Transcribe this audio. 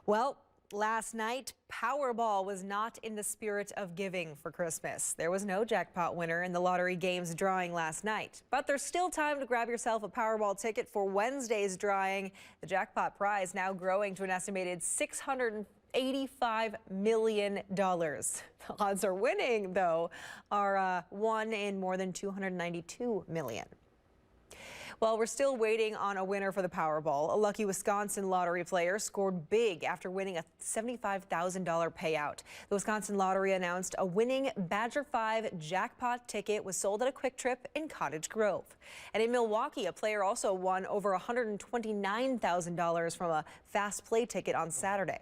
Well, last night, Powerball was not in the spirit of giving for Christmas. There was no jackpot winner in the lottery game's drawing last night. But there's still time to grab yourself a Powerball ticket for Wednesday's drawing. The jackpot prize now growing to an estimated $685 million. The odds are winning, though, are 1 in more than 292 million. Well, we're still waiting on a winner for the Powerball. A lucky Wisconsin lottery player scored big after winning a $75,000 payout. The Wisconsin Lottery announced a winning Badger 5 jackpot ticket was sold at a Kwik Trip in Cottage Grove. And in Milwaukee, a player also won over $129,000 from a fast play ticket on Saturday.